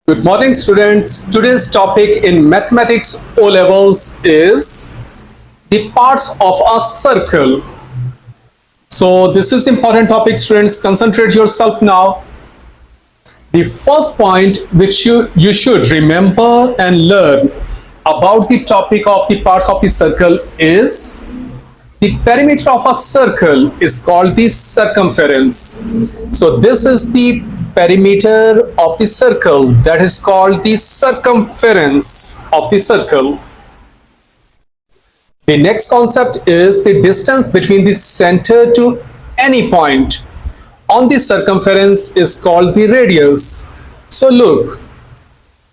Good morning, students. Today's topic in Mathematics O Levels is the parts of a circle. So this is important topic, students. Concentrate yourself now. The first point which you should remember and learn about the topic of the parts of the circle is the perimeter of a circle is called the circumference. So this is the perimeter of the circle, that is called the circumference of the circle. The next concept is the distance between the center to any point on the circumference is called the radius. So look,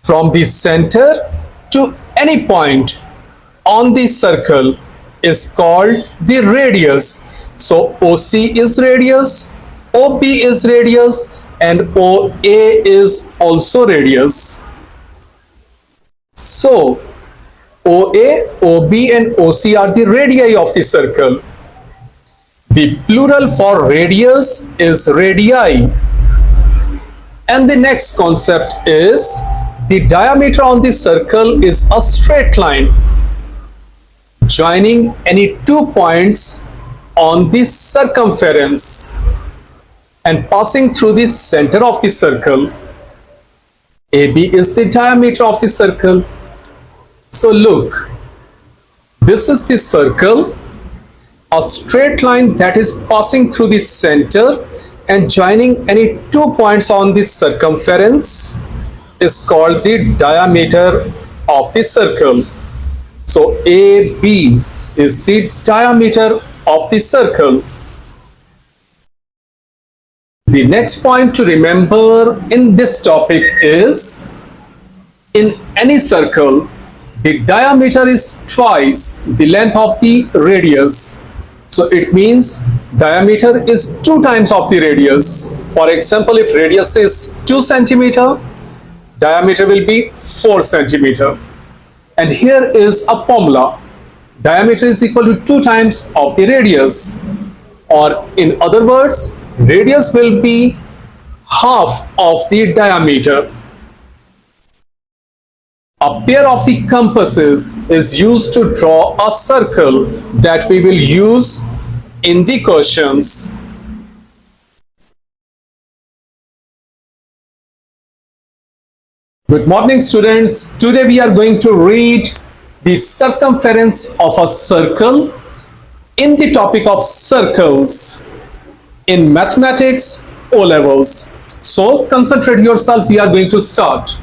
from the center to any point on the circle is called the radius. So OC is radius, OB is radius, and OA is also radius. So OA, OB, and OC are the radii of the circle. The plural for radius is radii. And the next concept is the diameter on the circle is a straight line joining any 2 points on the circumference and passing through the center of the circle. AB is the diameter of the circle. So look, this is the circle, a straight line that is passing through the center and joining any 2 points on the circumference is called the diameter of the circle. So AB is the diameter of the circle. The next point to remember in this topic is, in any circle, the diameter is twice the length of the radius. So it means diameter is 2 times of the radius. For example, if radius is 2 centimeter, diameter will be 4 centimeter. And here is a formula. Diameter is equal to 2 times of the radius. Or in other words, radius will be half of the diameter. A pair of the compasses is used to draw a circle that we will use in the questions. Good morning, students. Today we are going to read the circumference of a circle in the topic of circles in Mathematics O Levels. So concentrate yourself, we are going to start.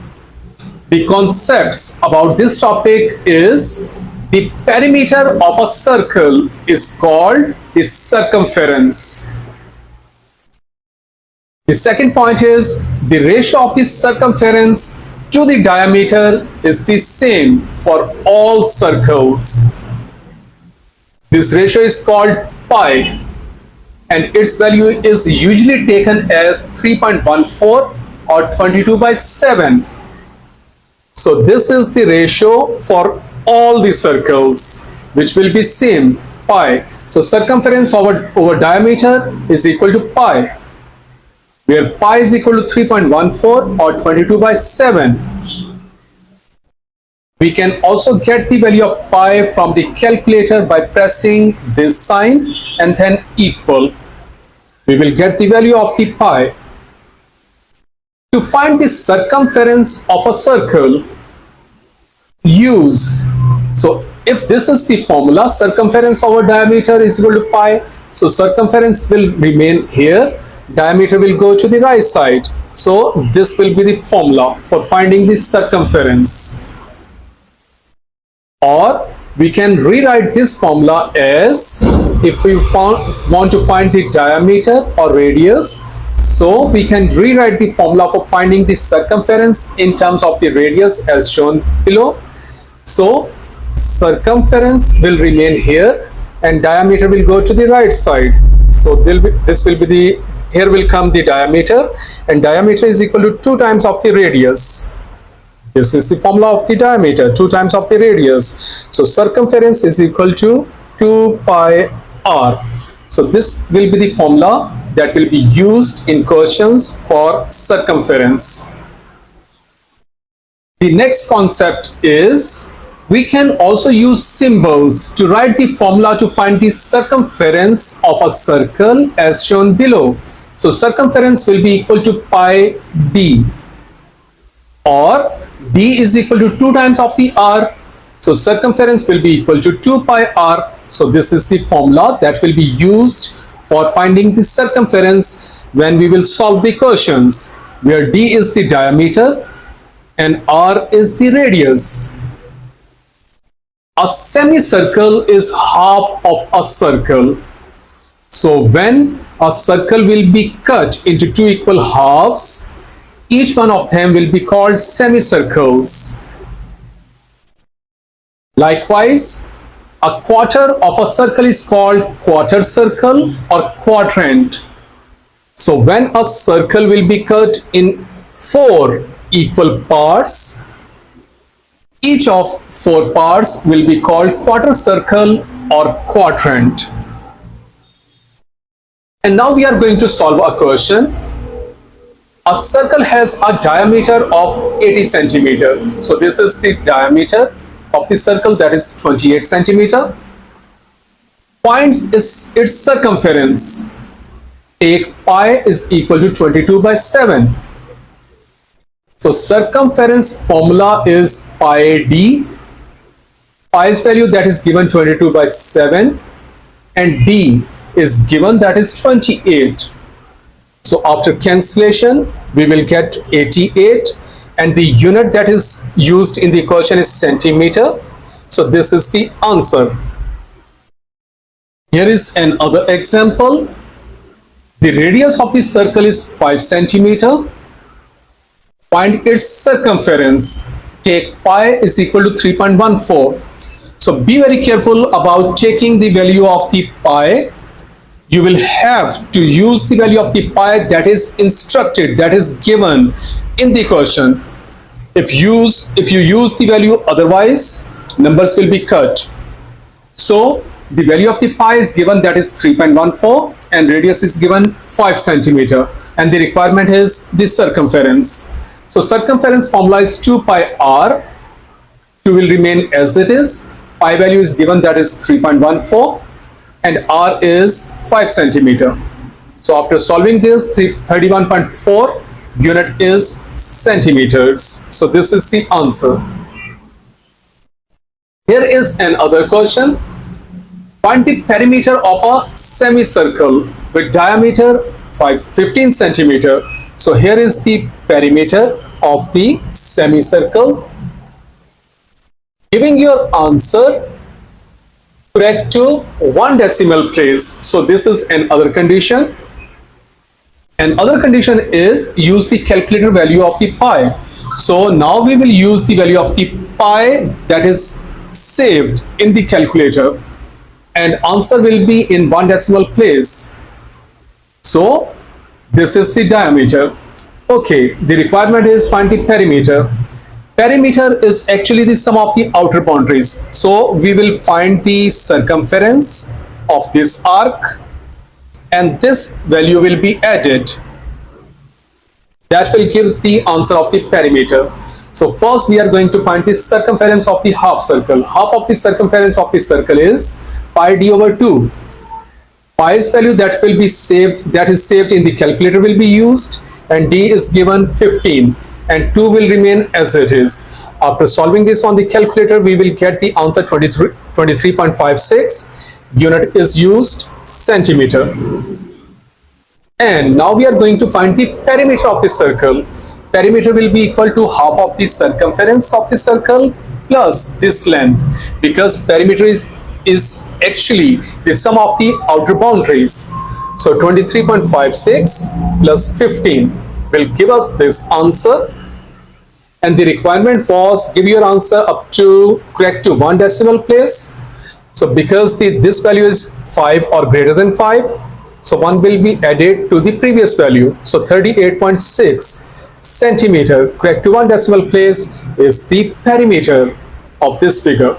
The concepts about this topic is the perimeter of a circle is called the circumference. The second point is the ratio of the circumference to the diameter is the same for all circles. This ratio is called pi, and its value is usually taken as 3.14 or 22/7. So this is the ratio for all the circles, which will be same, pi. So circumference over diameter is equal to pi, where pi is equal to 3.14 or 22/7. We can also get the value of pi from the calculator by pressing this sign and then equal. We will get the value of the pi. To find the circumference of a circle, use, so if this is the formula, circumference over diameter is equal to pi, so circumference will remain here, diameter will go to the right side. So this will be the formula for finding the circumference. Or we can rewrite this formula as, if we want to find the diameter or radius, so we can rewrite the formula for finding the circumference in terms of the radius as shown below. So circumference will remain here and diameter will go to the right side. So this will be the, here will come the diameter, and diameter is equal to 2 times of the radius. This is the formula of the diameter, 2 times of the radius. So circumference is equal to 2 pi r. So this will be the formula that will be used in questions for circumference. The next concept is we can also use symbols to write the formula to find the circumference of a circle as shown below. So circumference will be equal to pi d, or d is equal to 2 times of the r. So circumference will be equal to 2 pi r. So this is the formula that will be used for finding the circumference when we will solve the questions, where d is the diameter and r is the radius. A semicircle is half of a circle. So when a circle will be cut into 2 equal halves, each one of them will be called semicircles. Likewise, a quarter of a circle is called quarter circle or quadrant. So when a circle will be cut in 4 equal parts, each of 4 parts will be called quarter circle or quadrant. And now we are going to solve a question. A circle has a diameter of 80 centimeter. So this is the diameter of the circle, that is 28 centimeter. Find its circumference. Take pi is equal to 22 by 7. So circumference formula is pi d. Pi's value, that is given 22 by 7, and d is given, that is 28. So after cancellation, we will get 88, and the unit that is used in the equation is centimeter. So this is the answer. Here is another example. The radius of the circle is 5 centimeter. Find its circumference. Take pi is equal to 3.14. So be very careful about taking the value of the pi. You will have to use the value of the pi that is instructed, that is given in the question. If you use the value otherwise, numbers will be cut. So the value of the pi is given, that is 3.14, and radius is given 5 centimeter, and the requirement is the circumference. So circumference formula is 2 pi r. 2 will remain as it is. Pi value is given, that is 3.14, and r is 5 centimeter. So after solving this, 31.4 unit is centimeters. So this is the answer. Here is another question. Find the perimeter of a semicircle with diameter 15 centimeter. So here is the perimeter of the semicircle. Giving your answer correct to 1 decimal place. So this is another condition. Another condition is use the calculator value of the pi. So now we will use the value of the pi that is saved in the calculator, and answer will be in 1 decimal place. So this is the diameter. Okay, the requirement is find the perimeter. Perimeter is actually the sum of the outer boundaries. So we will find the circumference of this arc, and this value will be added. That will give the answer of the perimeter. So first we are going to find the circumference of the half circle. Half of the circumference of the circle is pi d over 2. Pi's value that will be saved, that is saved in the calculator, will be used, and d is given 15, and 2 will remain as it is. After solving this on the calculator, we will get the answer 23.56. Unit is used centimeter. And now we are going to find the perimeter of the circle. Perimeter will be equal to half of the circumference of the circle plus this length, because perimeter is actually the sum of the outer boundaries. So 23.56 plus 15 will give us this answer. And the requirement was give your answer up to correct to 1 decimal place. So because this value is 5 or greater than 5, so 1 will be added to the previous value. So 38.6 centimeter correct to 1 decimal place is the perimeter of this figure.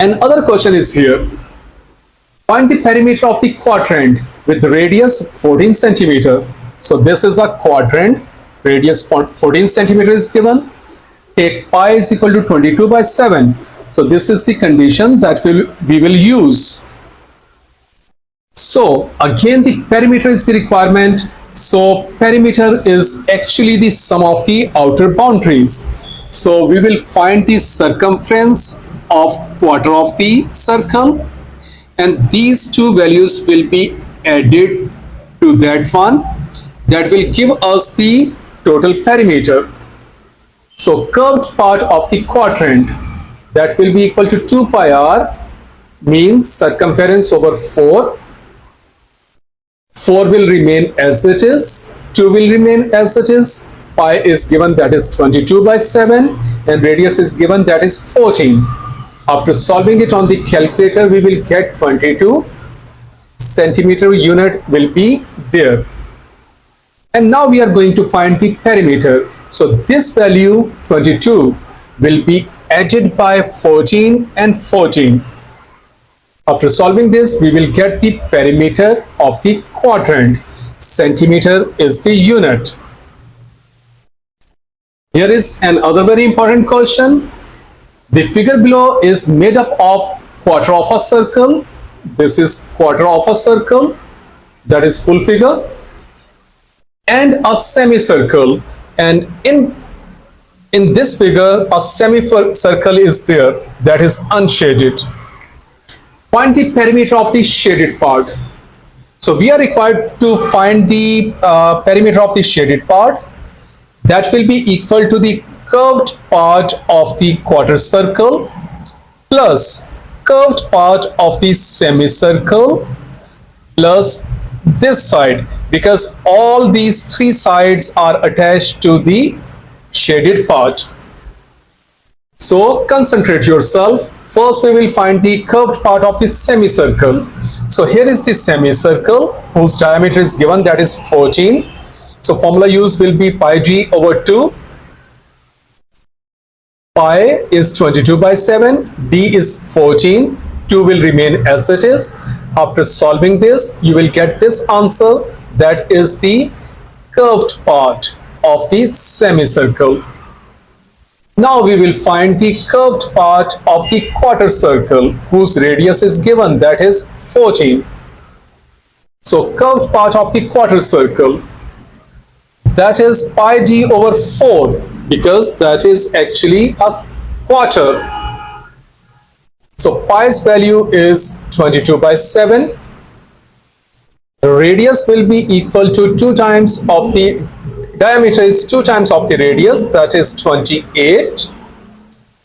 Another question is here. Find the perimeter of the quadrant with the radius 14 centimeter. So this is a quadrant radius 14 centimeter is given. Take pi is equal to 22 by 7. So this is the condition that we will use. So again, the perimeter is the requirement. So perimeter is actually the sum of the outer boundaries. So we will find the circumference of quarter of the circle, and these two values will be added to that one. That will give us the total perimeter. So curved part of the quadrant, that will be equal to 2 pi r, means circumference over 4. 4 will remain as it is, 2 will remain as it is, pi is given, that is 22 by 7, and radius is given, that is 14. After solving it on the calculator, we will get 22 centimeter unit will be there. And now we are going to find the perimeter. So this value 22 will be added by 14 and 14. After solving this, we will get the perimeter of the quadrant. Centimeter is the unit. Here is another very important question. The figure below is made up of quarter of a circle. This is quarter of a circle, that is full figure, and a semicircle. And in this figure, a semicircle is there, that is unshaded. Find the perimeter of the shaded part. So we are required to find the perimeter of the shaded part. That will be equal to the curved part of the quarter circle plus curved part of the semicircle plus this side, because all these three sides are attached to the shaded part. So concentrate yourself. First we will find the curved part of the semicircle. So here is the semicircle whose diameter is given, that is 14. So formula used will be pi d over 2. Pi is 22 by 7, d is 14, 2 will remain as it is. After solving this, you will get this answer, that is the curved part of the semicircle. Now we will find the curved part of the quarter circle whose radius is given, that is 14. So curved part of the quarter circle, that is pi d over 4, because that is actually a quarter. So pi's value is 22 by 7. The radius will be equal to 2 times of the diameter is 2 times of the radius, that is 28.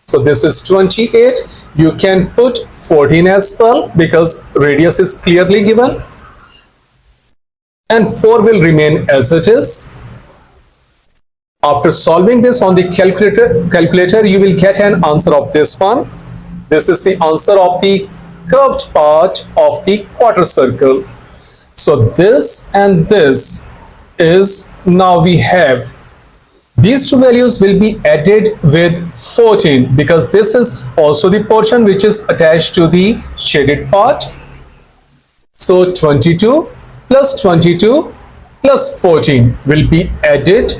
So this is 28. You can put 14 as well because radius is clearly given, and 4 will remain as it is. After solving this on the calculator, you will get an answer of this one. This is the answer of the curved part of the quarter circle. So this and this is, now we have these two values will be added with 14 because this is also the portion which is attached to the shaded part. So 22 plus 22 plus 14 will be added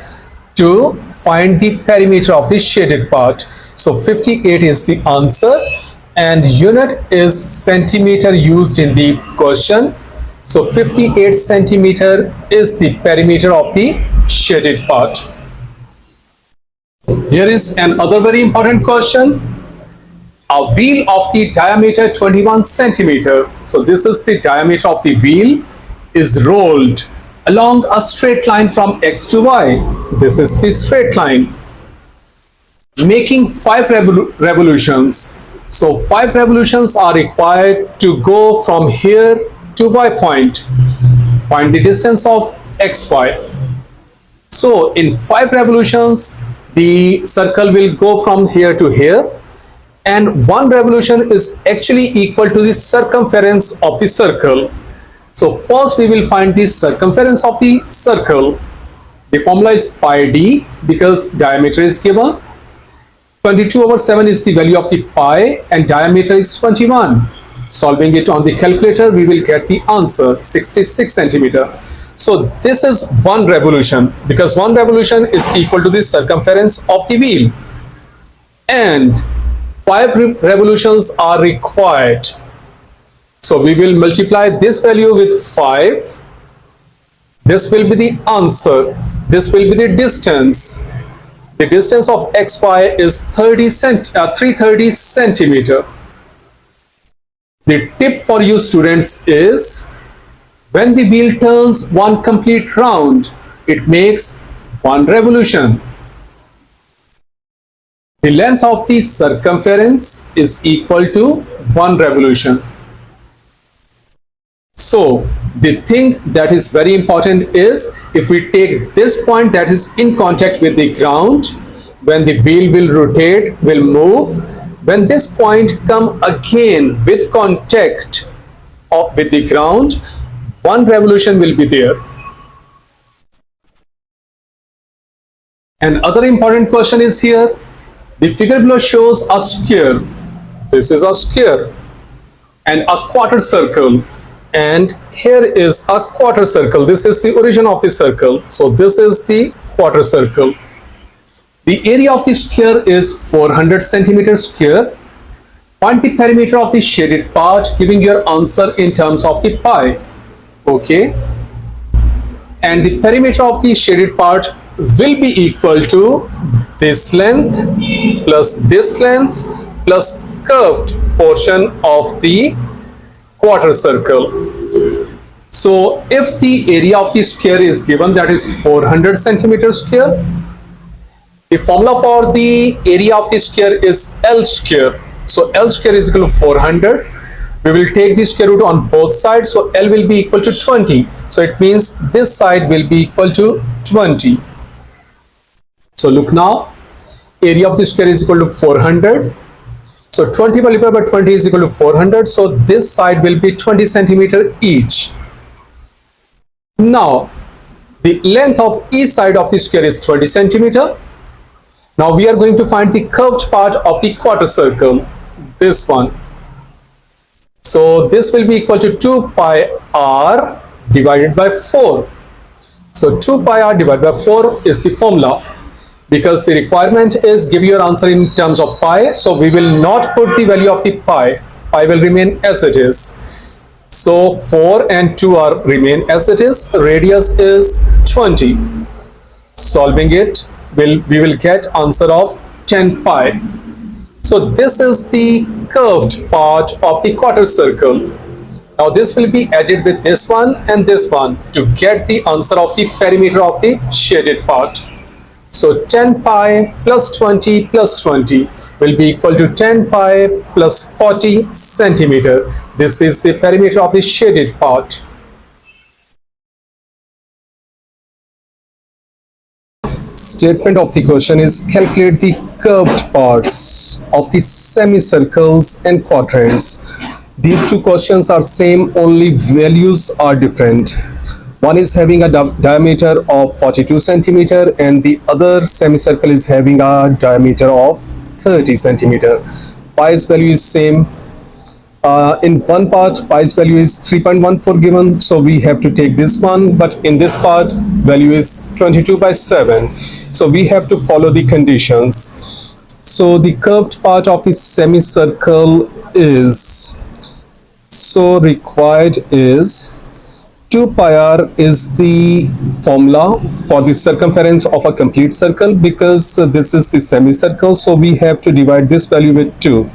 to find the perimeter of the shaded part. So 58 is the answer, and unit is centimeter used in the question. So 58 centimeter is the perimeter of the shaded part. Here is another very important question. A wheel of the diameter 21 centimeter. So this is the diameter of the wheel, is rolled along a straight line from x to y. This is the straight line, making 5 revolutions. So 5 revolutions are required to go from here to y point. Find the distance of xy. So in 5 revolutions, the circle will go from here to here, and 1 revolution is actually equal to the circumference of the circle. So first we will find the circumference of the circle. The formula is pi d because diameter is given. 22 over 7 is the value of the pi and diameter is 21. Solving it on the calculator, we will get the answer 66 centimeter. So this is one revolution, because one revolution is equal to the circumference of the wheel, and 5 revolutions are required. So we will multiply this value with 5. This will be the answer. This will be the distance. The distance of xy is 330 centimeter. The tip for you students is, when the wheel turns one complete round, it makes one revolution. The length of the circumference is equal to one revolution. So the thing that is very important is, if we take this point that is in contact with the ground, when the wheel will rotate, will move, when this point come again with contact with the ground, one revolution will be there. Another important question is here. The figure below shows a square. This is a square and a quarter circle, and here is a quarter circle. This is the origin of the circle. So this is the quarter circle. The area of the square is 400 centimeters square. Find the perimeter of the shaded part, giving your answer in terms of the pi. Okay, and the perimeter of the shaded part will be equal to this length plus this length plus curved portion of the quarter circle. So if the area of the square is given, that is 400 centimeters square, the formula for the area of the square is L square. So L square is equal to 400. We will take the square root on both sides, so L will be equal to 20. So it means this side will be equal to 20. So look now, area of the square is equal to 400. So 20 multiplied by 20 is equal to 400. So this side will be 20 centimeter each. Now the length of each side of the square is 20 centimeter. Now we are going to find the curved part of the quarter circle, this one. So this will be equal to 2 pi r divided by 4. So 2 pi r divided by 4 is the formula, because the requirement is give your answer in terms of pi. So we will not put the value of the pi. Pi will remain as it is. So 4 and 2 r remain as it is. Radius is 20. Solving it, we will get answer of 10 pi. So this is the curved part of the quarter circle. Now this will be added with this one and this one to get the answer of the perimeter of the shaded part. So 10 pi plus 20 plus 20 will be equal to 10 pi plus 40 centimeter. This is the perimeter of the shaded part. Statement of the question is, calculate the curved parts of the semicircles and quadrants. These two questions are same, only values are different. One is having a diameter of 42 centimeter and the other semicircle is having a diameter of 30 centimeter. Pi's value is same. In one part, pi's value is 3.14 given, so we have to take this one, but in this part, value is 22 by 7. So we have to follow the conditions. So the curved part of the semicircle is, so required is 2 pi r is the formula for the circumference of a complete circle, because this is the semicircle, so we have to divide this value with 2.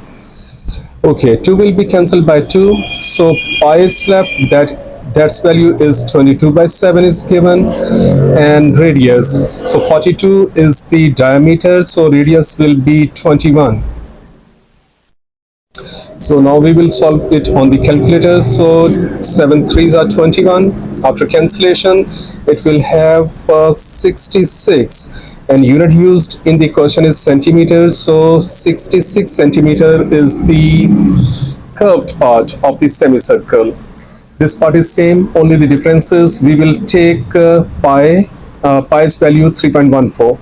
Okay, 2 will be cancelled by 2, so pi is left, that's value is 22 by 7 is given, and radius, so 42 is the diameter, so radius will be 21. So now we will solve it on the calculator. So 7 3s are 21. After cancellation, it will have 66. And unit used in the question is centimeters. So 66 centimeter is the curved part of the semicircle. This part is same. Only the difference is we will take pi's value 3.14.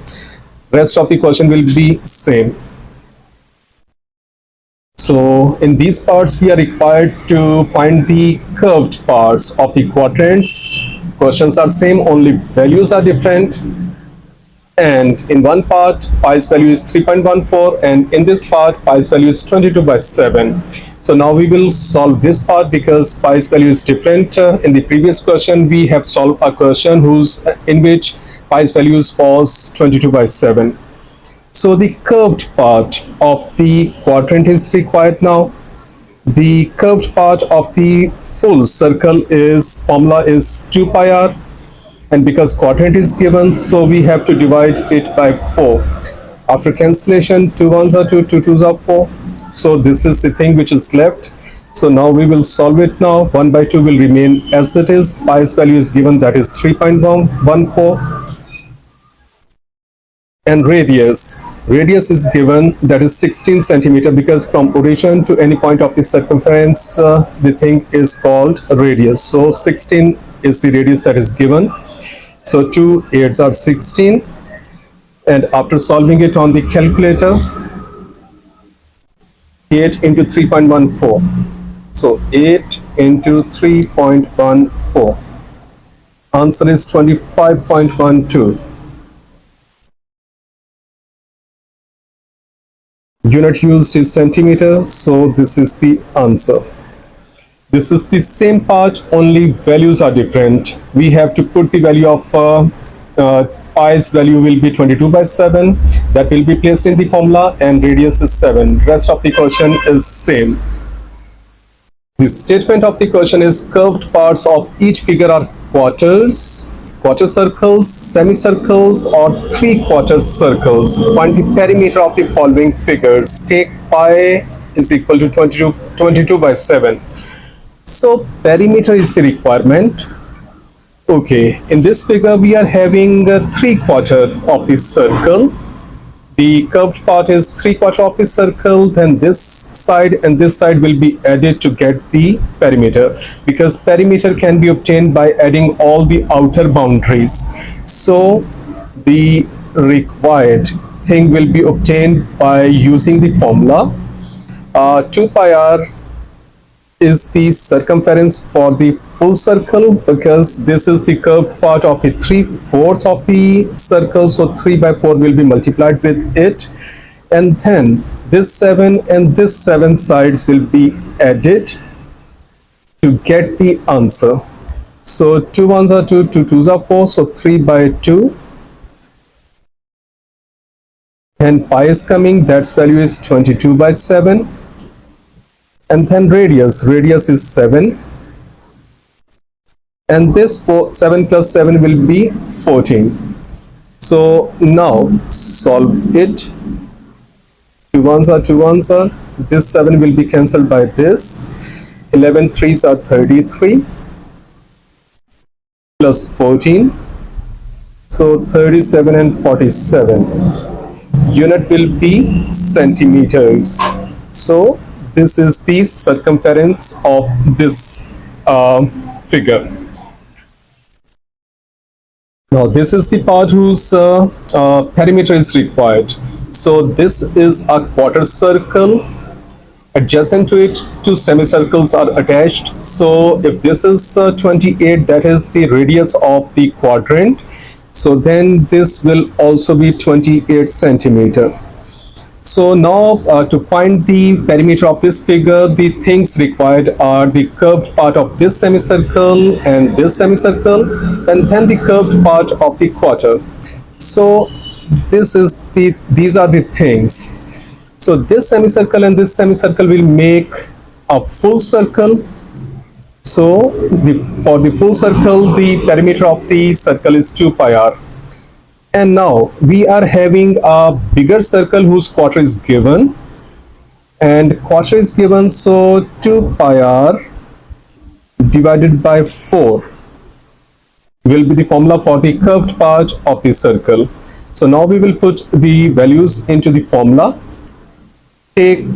Rest of the question will be same. So in these parts, we are required to find the curved parts of the quadrants. Questions are same, only values are different. And in one part, pi's value is 3.14, and in this part, pi's value is 22/7. So now we will solve this part because pi's value is different. In the previous question, we have solved a question in which pi's values was 22/7. So the curved part of the quadrant is required now. The curved part of the full circle is formula is 2 pi r, and because quadrant is given, so we have to divide it by 4. After cancellation, 2 ones are 2, 2 twos are 4. So this is the thing which is left. So now we will solve it now. 1/2 will remain as it is. Pi's value is given, that is 3.14. And radius is given, that is 16 centimeter, because from origin to any point of the circumference, the thing is called radius. So 16 is the radius that is given. So 2 8s are 16, and after solving it on the calculator, 8 into 3.14. So 8 into 3.14. Answer is 25.12. Unit used is centimeter, so this is the answer. This is the same part, only values are different. We have to put the value of pi's value will be 22/7. That will be placed in the formula, and radius is 7. Rest of the question is same. The statement of the question is curved parts of each figure are quarters, quarter circles, semicircles, or 3/4 circles. Find the perimeter of the following figures. Take pi is equal to 22/7. So perimeter is the requirement. Okay, in this figure we are having 3/4 of the circle. The curved part is 3/4 of the circle. Then this side and this side will be added to get the perimeter, because perimeter can be obtained by adding all the outer boundaries. So the required thing will be obtained by using the formula. 2 pi r is the circumference for the full circle, because this is the curved part of the 3/4 of the circle. So 3/4 will be multiplied with it, and then this 7 and this 7 sides will be added to get the answer. So 2 ones are 2, 2 twos are 4, so 3/2. And pi is coming, that's value is 22/7. And then radius is 7, and this 7 plus 7 will be 14. So now solve it. 2 ones are 2 ones are, this 7 will be cancelled by this. 11 threes are 33 plus 14, so 37 and 47. Unit will be centimeters. So this is the circumference of this figure. Now this is the part whose perimeter is required. So this is a quarter circle. Adjacent to it, 2 semicircles are attached. So if this is 28, that is the radius of the quadrant. So then this will also be 28 centimeter. So now to find the perimeter of this figure, the things required are the curved part of this semicircle and this semicircle, and then the curved part of the quarter. So these are the things. So this semicircle and this semicircle will make a full circle. So for the full circle, the perimeter of the circle is 2 pi r. And now we are having a bigger circle whose quarter is given, and quarter is given, so 2 pi r divided by 4 will be the formula for the curved part of the circle. So now we will put the values into the formula. Take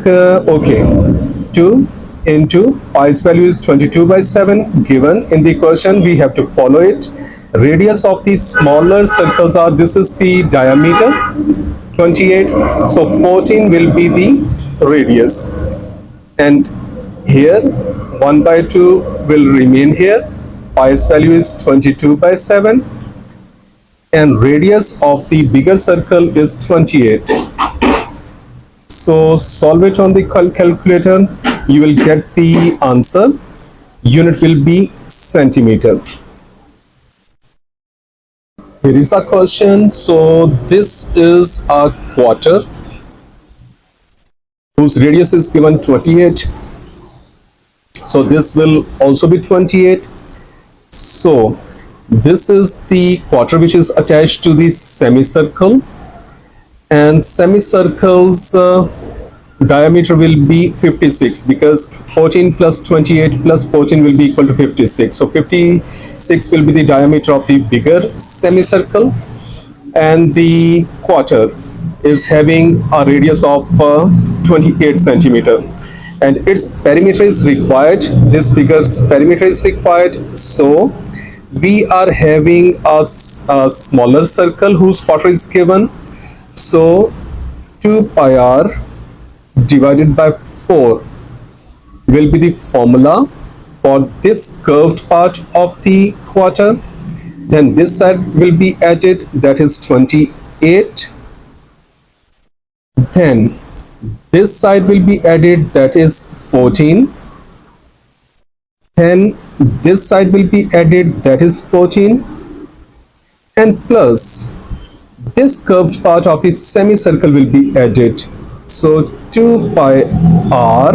2 into pi's value is 22/7 given in the equation. We have to follow it. Radius of the smaller circles are, this is the diameter 28, so 14 will be the radius, and here 1/2 will remain here, pi's value is 22 by 7, and radius of the bigger circle is 28. So solve it on the calculator. You will get the answer. Unit will be centimeter. Here is a question. So this is a quarter whose radius is given 28. So this will also be 28. So this is the quarter which is attached to the semicircle, and semicircle's diameter will be 56, because 14 plus 28 plus 14 will be equal to 56. So 56 will be the diameter of the bigger semicircle, and the quarter is having a radius of 28 centimeter, and its perimeter is required. This figure's perimeter is required. So we are having a smaller circle whose quarter is given. So 2 pi r divided by 4 will be the formula for this curved part of the quarter. Then this side will be added, that is 28. Then this side will be added, that is 14. Then this side will be added, that is 14, and plus this curved part of the semicircle will be added. So 2 pi r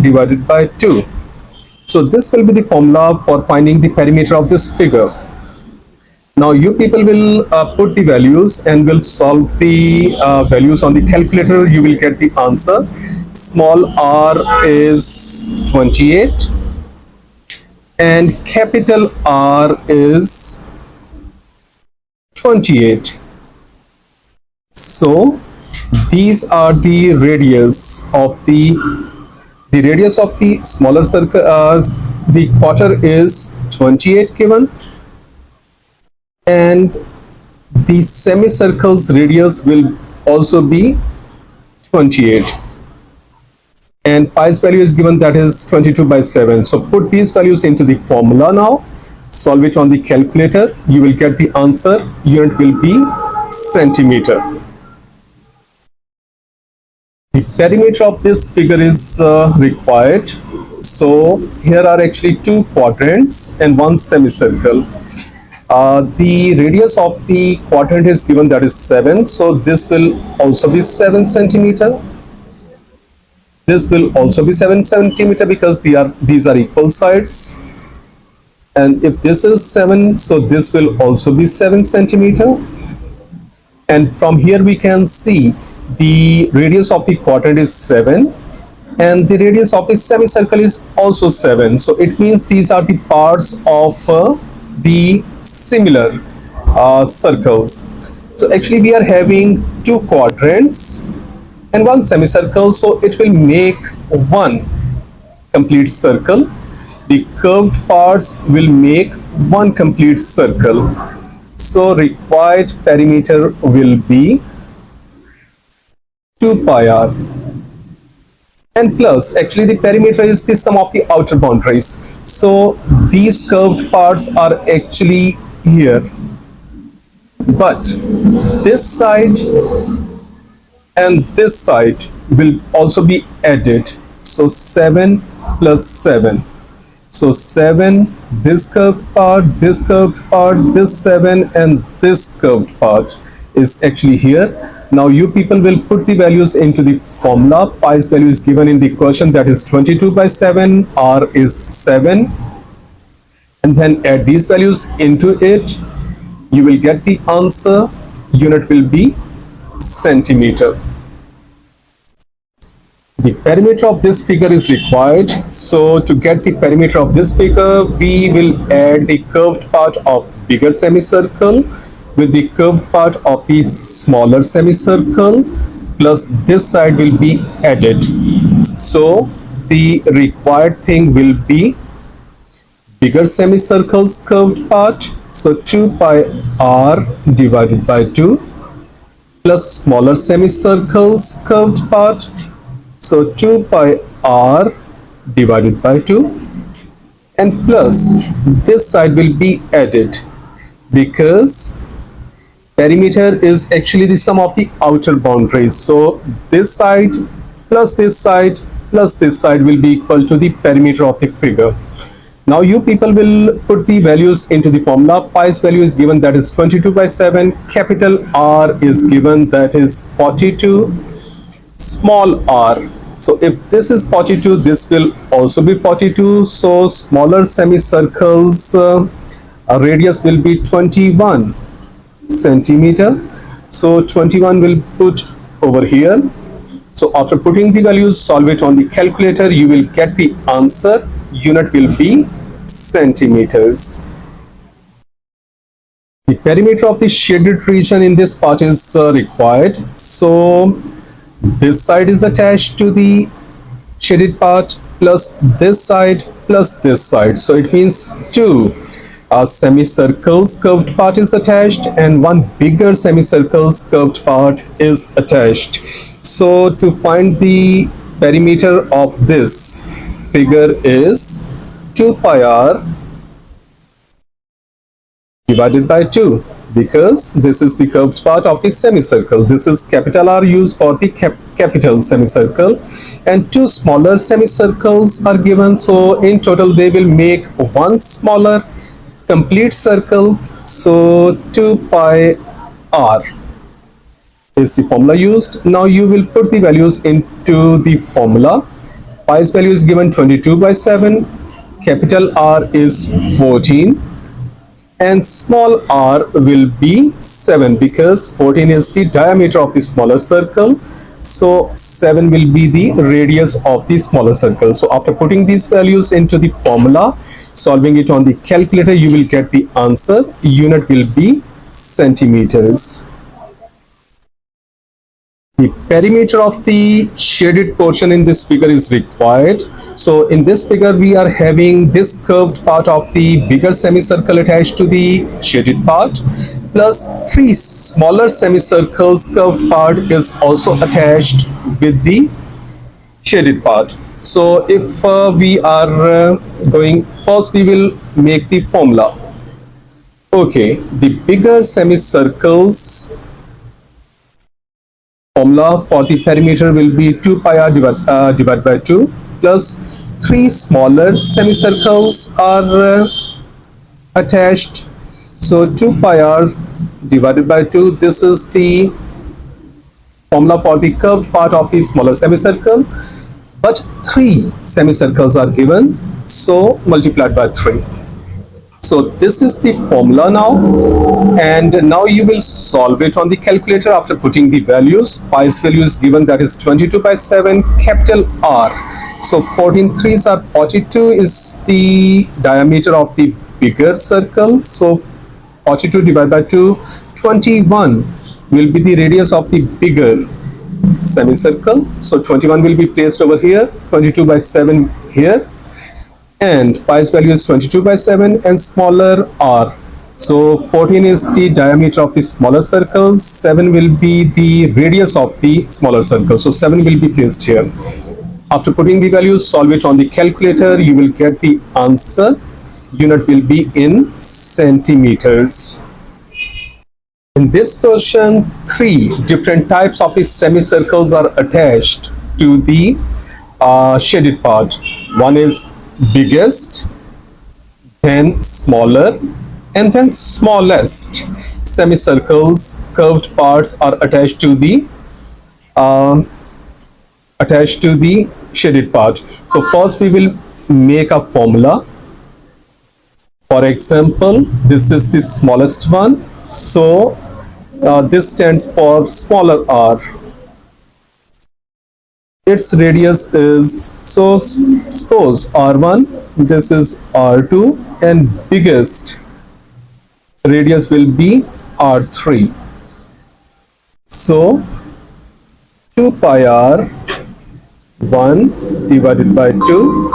divided by 2. So this will be the formula for finding the perimeter of this figure. Now you people will put the values and will solve the values on the calculator. You will get the answer. Small r is 28 and capital R is 28. So these are the radius of the radius of the smaller circle. The quarter is 28 given, and the semicircle's radius will also be 28, and pi's value is given, that is 22 by 7. So put these values into the formula now, solve it on the calculator. You will get the answer. Unit will be centimeter. The perimeter of this figure is required. So here are actually two quadrants and one semicircle. The radius of the quadrant is given, that is 7. So this will also be 7 centimeter. This will also be 7 centimeter because these are equal sides. And if this is 7, so this will also be 7 centimeter. And from here we can see the radius of the quadrant is 7 and the radius of the semicircle is also 7. So it means these are the parts of the similar circles. So actually we are having two quadrants and one semicircle, so it will make one complete circle. The curved parts will make one complete circle. So required perimeter will be 2 pi r, and plus actually the perimeter is the sum of the outer boundaries. So these curved parts are actually here, but this side and this side will also be added. So 7 plus 7. So 7, this curved part, this curved part, this 7 and this curved part is actually here. Now you people will put the values into the formula. Pi's value is given in the equation, that is 22 by 7, r is 7, and then add these values into it. You will get the answer. Unit will be centimeter. The perimeter of this figure is required. So to get the perimeter of this figure, we will add the curved part of bigger semicircle with the curved part of the smaller semicircle, plus this side will be added. So the required thing will be bigger semicircle's curved part. So 2 pi r divided by 2 plus smaller semicircle's curved part. So 2 pi r divided by 2 and plus this side will be added, because perimeter is actually the sum of the outer boundaries. So this side plus this side plus this side will be equal to the perimeter of the figure. Now you people will put the values into the formula. Pi's value is given, that is 22/7. Capital R is given, that is 42. Small r, so if this is 42, this will also be 42. So smaller semicircles radius will be 21 centimeter. So 21 will put over here. So after putting the values, solve it on the calculator, you will get the answer. Unit will be centimeters. The perimeter of the shaded region in this part is required. So this side is attached to the shaded part plus this side plus this side. So it means two semicircles curved part is attached and one bigger semicircles curved part is attached. So to find the perimeter of this figure is 2 pi r divided by 2, because this is the curved part of the semicircle. This is capital R used for the capital semicircle, and two smaller semicircles are given. So in total they will make one smaller complete circle. So 2 pi r is the formula used. Now you will put the values into the formula. Pi's value is given 22/7. Capital R is 14. And small r will be 7, because 14 is the diameter of the smaller circle. So 7 will be the radius of the smaller circle. So after putting these values into the formula, solving it on the calculator, you will get the answer. Unit will be centimeters. The perimeter of the shaded portion in this figure is required. So in this figure we are having this curved part of the bigger semicircle attached to the shaded part, plus three smaller semicircles curved part is also attached with the shaded part. So if we are going, first we will make the formula. Okay, the bigger semicircles formula for the perimeter will be 2 pi r divided by 2, plus three smaller semicircles are attached. So 2 pi r divided by 2, this is the formula for the curved part of the smaller semicircle, but three semicircles are given, so multiplied by 3. So this is the formula now, and now you will solve it on the calculator after putting the values. Pi's value is given, that is 22/7. Capital R, so 14 threes are 42 is the diameter of the bigger circle. So 42 divided by 2, 21 will be the radius of the bigger semicircle. So 21 will be placed over here, 22/7 here, and pi's value is 22/7, and smaller r. So 14 is the diameter of the smaller circle, 7 will be the radius of the smaller circle. So 7 will be placed here. After putting the values, solve it on the calculator, you will get the answer. Unit will be in centimeters. In this question, three different types of the semicircles are attached to the shaded part. One is biggest, then smaller, and then smallest. Semicircles curved parts are attached to the shaded part. So first we will make a formula. For example, this is the smallest one, so this stands for smaller r. Its radius is, so suppose r1, this is r2, and biggest radius will be r3. So 2 pi r 1 divided by 2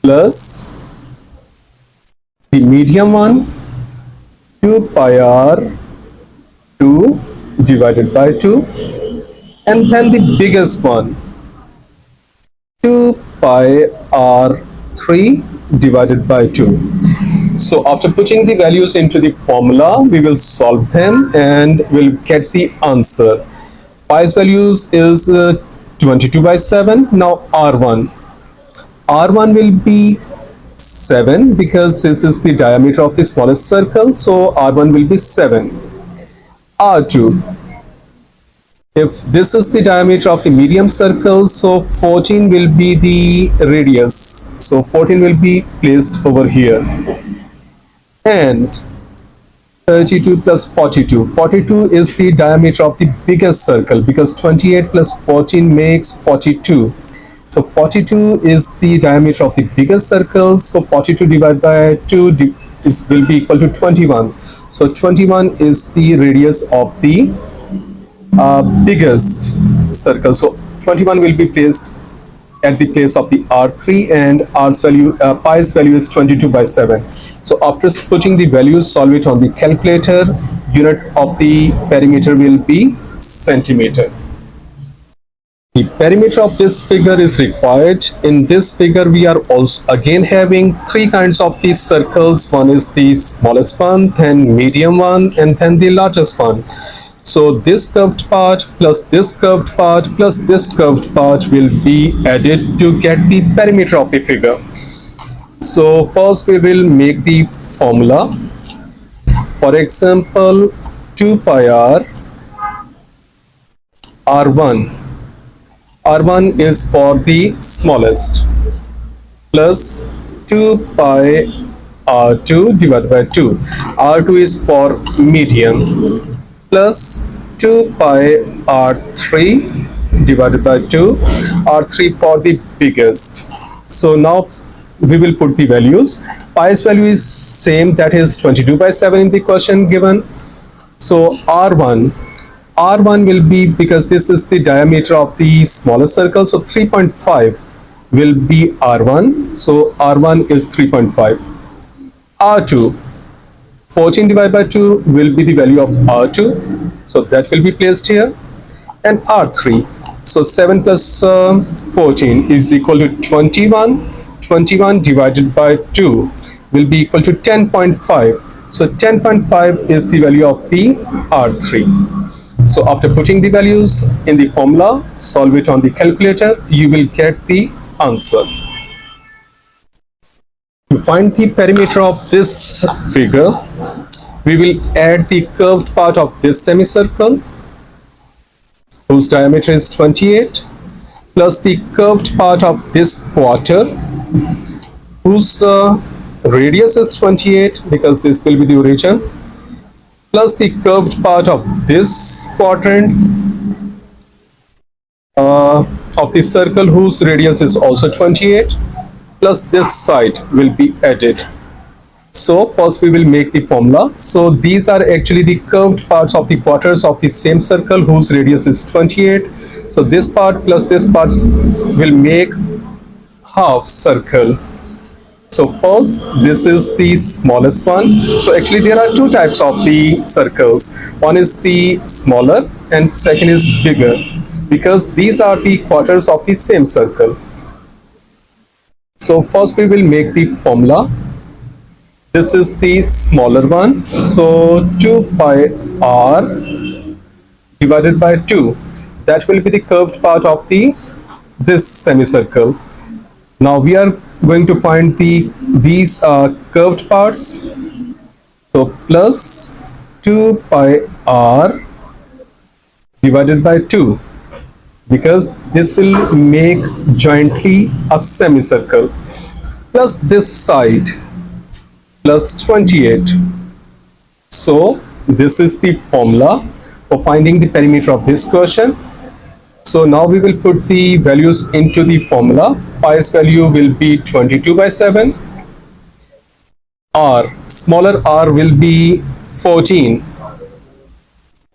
plus the medium one 2 pi r 2 divided by 2, and then the biggest one, 2 pi r3 divided by 2. So after putting the values into the formula, we will solve them and we'll get the answer. Pi's values is 22 by 7. Now R1 will be 7 because this is the diameter of the smallest circle, so R1 will be 7. R2, if this is the diameter of the medium circle, so 14 will be the radius, so 14 will be placed over here. And 32 plus 42, 42 is the diameter of the biggest circle because 28 plus 14 makes 42. So 42 is the diameter of the biggest circle, so 42 divided by 2 will be equal to 21. So 21 is the radius of the biggest circle. So 21 will be placed at the place of the R3, and pi's value is 22 by 7. So after putting the values, solve it on the calculator. Unit of the perimeter will be centimeter. The perimeter of this figure is required. In this figure, we are also again having three kinds of these circles. One is the smallest one, then medium one, and then the largest one. So this curved part plus this curved part plus this curved part will be added to get the perimeter of the figure. So first we will make the formula. For example, 2 pi r r1. R1 is for the smallest plus 2 pi r2 divided by 2. R2 is for medium plus 2 pi r3 divided by 2. R3 for the biggest. So now we will put the values. Pi's value is same, that is 22 by 7 in the question given. So R1 will be, because this is the diameter of the smallest circle, so 3.5 will be R1. So R1 is 3.5. R2, 14 divided by 2 will be the value of R2. So that will be placed here. And R3, so 7 plus 14 is equal to 21. 21 divided by 2 will be equal to 10.5. So 10.5 is the value of the R3. So after putting the values in the formula, solve it on the calculator, you will get the answer. To find the perimeter of this figure, we will add the curved part of this semicircle, whose diameter is 28, plus the curved part of this quarter, whose radius is 28 because this will be the origin, plus the curved part of this quadrant of the circle whose radius is also 28, plus this side will be added. So first we will make the formula. So these are actually the curved parts of the quarters of the same circle whose radius is 28. So this part plus this part will make half circle. So first, this is the smallest one. So actually there are two types of the circles. One is the smaller and second is bigger, because these are the quarters of the same circle. So first we will make the formula. This is the smaller one. So 2 pi r divided by 2. That will be the curved part of this semicircle. Now we are going to find these curved parts. So plus 2 pi r divided by 2, because this will make jointly a semicircle, plus this side plus 28. So this is the formula for finding the perimeter of this question. So now we will put the values into the formula. Pi's value will be 22 by 7. R, smaller r will be 14.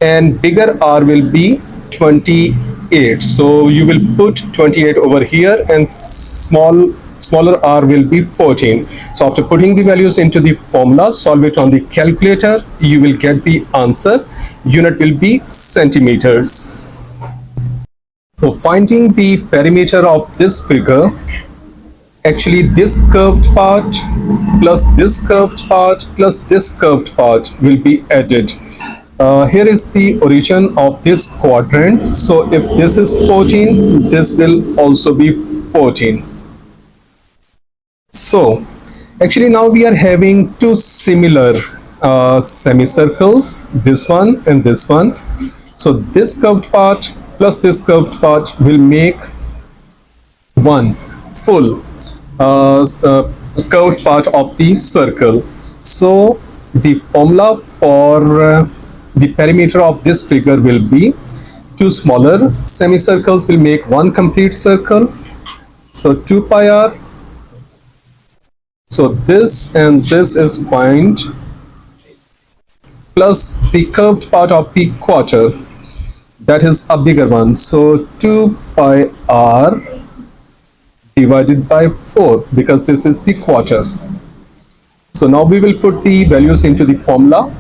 And bigger r will be 28. So you will put 28 over here and small smaller r will be 14. So after putting the values into the formula, solve it on the calculator, you will get the answer. Unit will be centimeters. For finding the perimeter of this figure, actually this curved part plus this curved part plus this curved part will be added. Here is the origin of this quadrant. So if this is 14, this will also be 14. So actually now we are having two similar semicircles, this one and this one. So this curved part plus this curved part will make one full curved part of the circle. So the formula for the perimeter of this figure will be two smaller semicircles will make one complete circle. So 2 pi r. So this and this is point plus the curved part of the quarter, that is a bigger one. So 2 pi r divided by 4, because this is the quarter. So now we will put the values into the formula.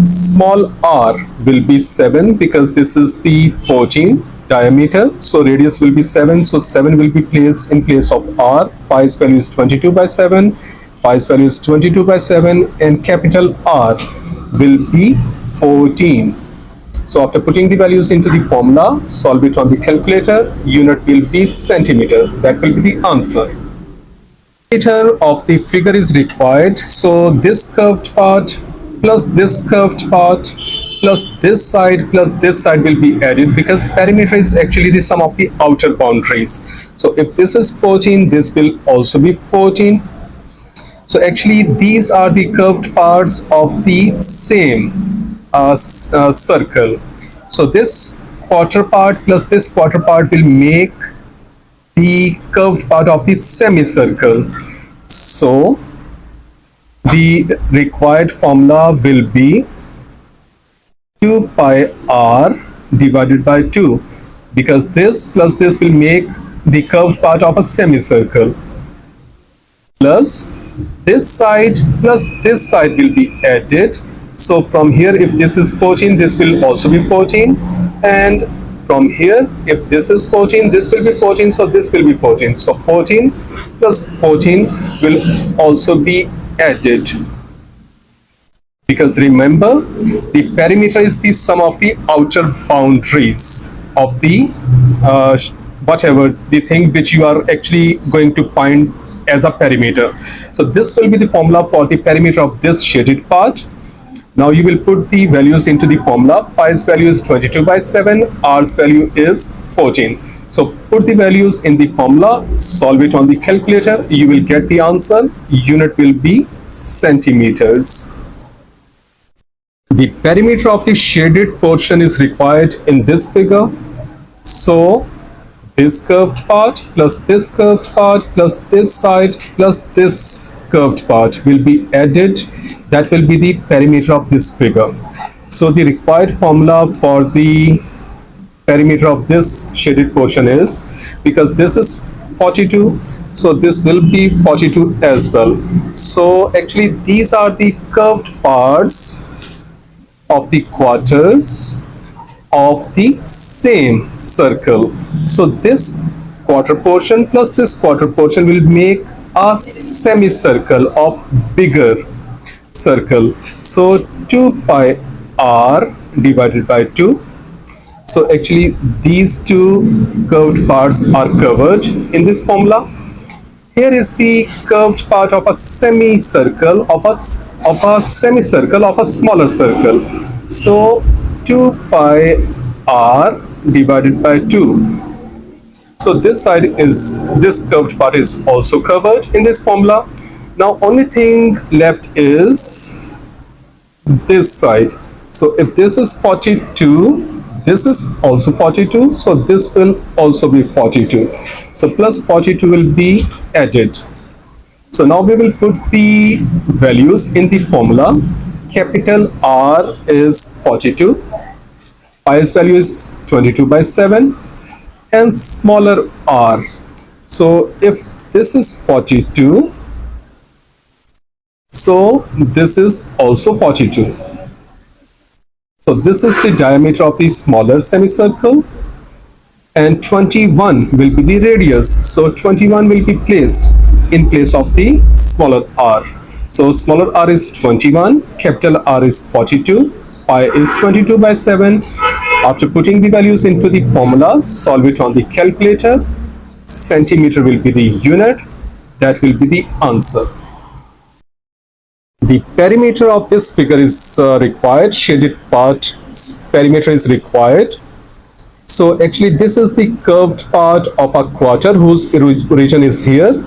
Small r will be 7 because this is the 14 diameter. So radius will be 7. So 7 will be placed in place of r. Pi's value is 22 by 7. Pi's value is 22 by 7. And capital R will be 14. So after putting the values into the formula, solve it on the calculator, unit will be centimeter. That will be the answer. Perimeter of the figure is required. So this curved part plus this curved part plus this side will be added, because perimeter is actually the sum of the outer boundaries. So if this is 14, this will also be 14. So actually these are the curved parts of the same circle. So this quarter part plus this quarter part will make the curved part of the semicircle. So the required formula will be 2 pi r divided by 2, because this plus this will make the curved part of a semicircle, plus this side will be added. So from here, if this is 14, this will also be 14, and from here, if this is 14, this will be 14, so this will be 14. So 14 plus 14 will also be added, because remember, the perimeter is the sum of the outer boundaries of the whatever the thing which you are actually going to find as a perimeter. So this will be the formula for the perimeter of this shaded part. Now you will put the values into the formula. Pi's value is 22 by 7, r's value is 14. So put the values in the formula, solve it on the calculator, you will get the answer. Unit will be centimeters. The perimeter of the shaded portion is required in this figure. So this curved part plus this curved part plus this side plus this curved part will be added. That will be the perimeter of this figure. So the required formula for the perimeter of this shaded portion is, because this is 42, so this will be 42 as well. So actually these are the curved parts of the quarters of the same circle. So this quarter portion plus this quarter portion will make a semicircle of bigger circle. So 2 pi r divided by 2. So actually these two curved parts are covered in this formula. Here is the curved part of a semicircle of a semicircle of a smaller circle. So 2 pi r divided by 2. So this curved part is also covered in this formula. Now only thing left is this side. So if this is 42, this is also 42, so this will also be 42. So plus 42 will be added. So now we will put the values in the formula. Capital R is 42, Pi's value is 22 by 7, and smaller r. So if this is 42. So this is also 42. So this is the diameter of the smaller semicircle, and 21 will be the radius. So 21 will be placed in place of the smaller r. So smaller r is 21, capital R is 42, pi is 22 by 7. After putting the values into the formula, solve it on the calculator. Centimeter will be the unit. That will be the answer. The perimeter of this figure is required. Shaded part perimeter is required. So actually this is the curved part of a quarter whose origin is here.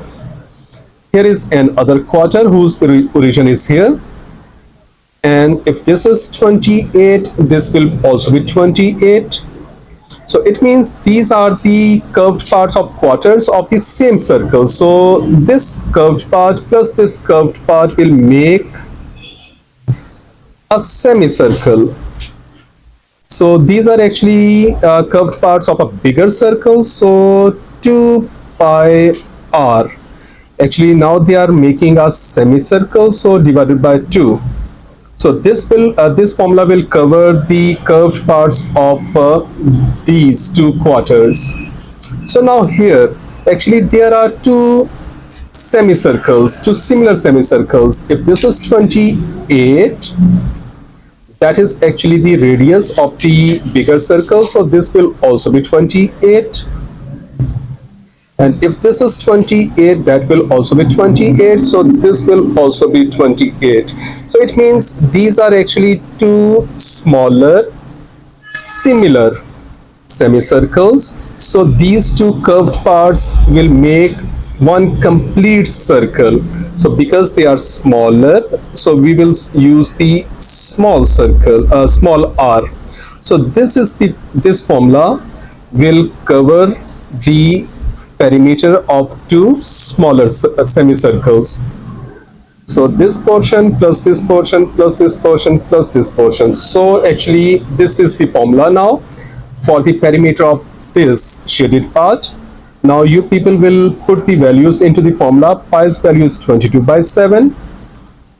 Here is another quarter whose origin is here. And if this is 28, this will also be 28. So it means these are the curved parts of quarters of the same circle. So this curved part plus this curved part will make a semicircle. So these are actually curved parts of a bigger circle. So 2 pi r. Actually now they are making a semicircle. So divided by 2. So this formula will cover the curved parts of these two quarters. So now here, actually there are two semicircles, two similar semicircles. If this is 28, that is actually the radius of the bigger circle. So this will also be 28. And if this is 28, that will also be 28. So this will also be 28. So it means these are actually two smaller, similar semicircles. So these two curved parts will make one complete circle. So because they are smaller, so we will use the small circle, small r. So this formula will cover the perimeter of two smaller semicircles. So this portion plus this portion plus this portion plus this portion. So actually this is the formula now for the perimeter of this shaded part. Now you people will put the values into the formula. Pi's value is 22 by 7.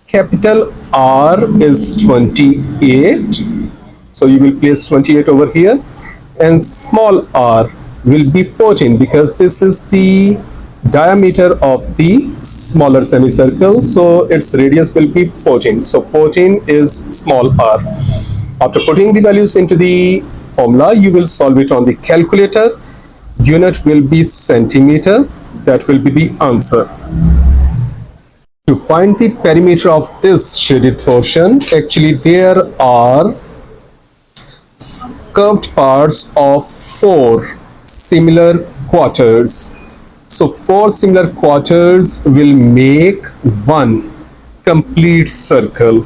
Capital R is 28. So you will place 28 over here. And small r will be 14 because this is the diameter of the smaller semicircle. So its radius will be 14. So 14 is small r. After putting the values into the formula, you will solve it on the calculator. Unit will be centimeter. That will be the answer. To find the perimeter of this shaded portion, actually there are curved parts of 4 similar quarters. So 4 similar quarters will make one complete circle.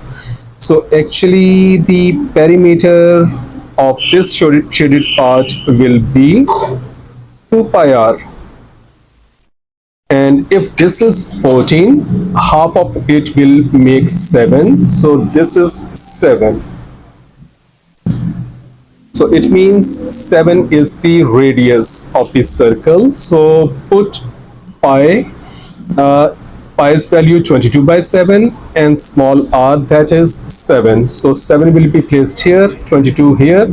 So actually the perimeter of this shaded part will be 2 pi r. And if this is 14, half of it will make 7. So this is 7. So it means 7 is the radius of the circle. So put pi, pi's value 22 by 7 and small r, that is 7. So 7 will be placed here, 22 here,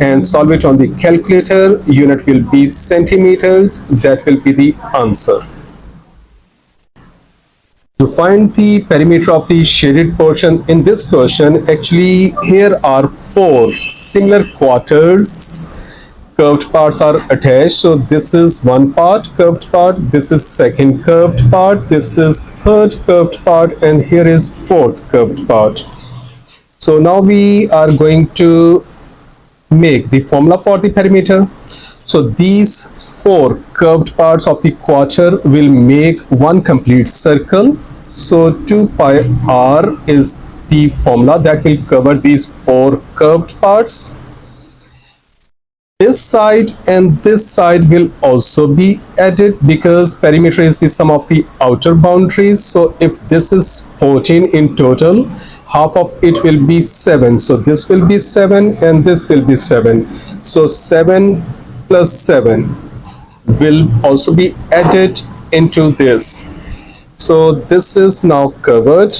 and solve it on the calculator. Unit will be centimeters. That will be the answer. To find the perimeter of the shaded portion in this question, actually here are 4 similar quarters. Curved parts are attached. So this is one part, curved part, this is second curved part, this is third curved part, and here is fourth curved part. So now we are going to make the formula for the perimeter. So these 4 curved parts of the quarter will make one complete circle. So 2 pi r is the formula that will cover these 4 curved parts. This side and this side will also be added because perimeter is the sum of the outer boundaries. So if this is 14 in total, half of it will be 7. So this will be 7 and this will be 7. So 7 plus 7 will also be added into this. So this is now covered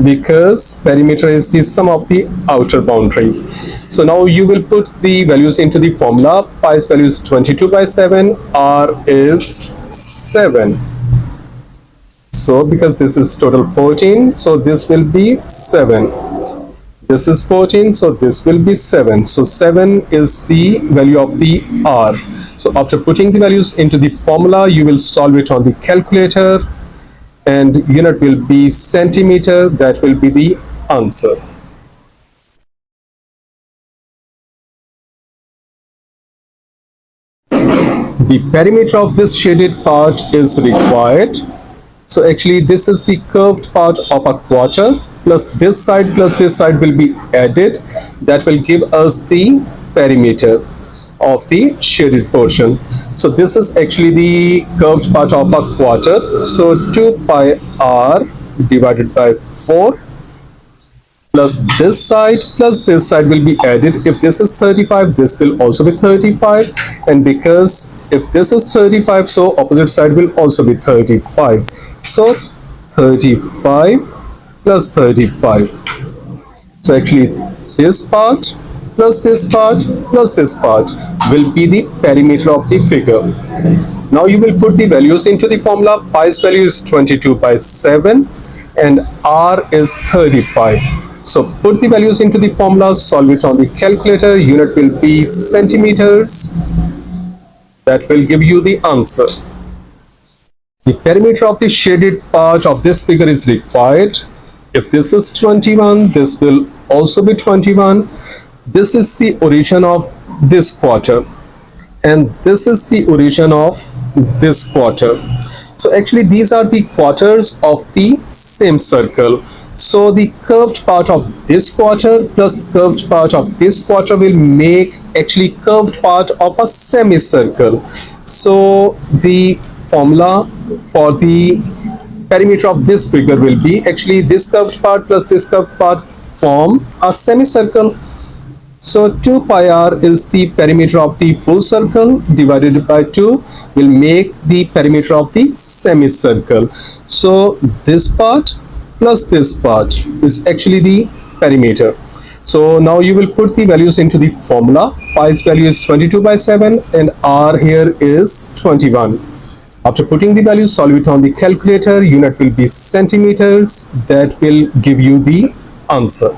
because perimeter is the sum of the outer boundaries. So now you will put the values into the formula. Pi's value is 22/7, r is 7. So because this is total 14, so this will be 7. This is 14, so this will be 7. So 7 is the value of the r. So after putting the values into the formula, you will solve it on the calculator, and unit will be centimeter. That will be the answer. The perimeter of this shaded part is required. So actually this is the curved part of a quarter, plus this side will be added. That will give us the perimeter of the shaded portion. So this is actually the curved part of a quarter. So 2 pi r divided by 4 plus this side will be added. If this is 35, this will also be 35, and because if this is 35, so opposite side will also be 35. So 35 plus 35. So actually this part plus this part plus this part will be the perimeter of the figure. Now you will put the values into the formula. Pi's value is 22/7 and r is 35. So put the values into the formula, solve it on the calculator. Unit will be centimeters. That will give you the answer. The perimeter of the shaded part of this figure is required. If this is 21, this will also be 21. This is the origin of this quarter, and this is the origin of this quarter. So actually these are the quarters of the same circle. So the curved part of this quarter plus curved part of this quarter will make actually curved part of a semicircle. So the formula for the perimeter of this figure will be actually this curved part plus this curved part form a semicircle. So 2 pi r is the perimeter of the full circle, divided by 2 will make the perimeter of the semicircle. So this part plus this part is actually the perimeter. So now you will put the values into the formula. Pi's value is 22/7 and r here is 21. After putting the values, solve it on the calculator. Unit will be centimeters. That will give you the answer.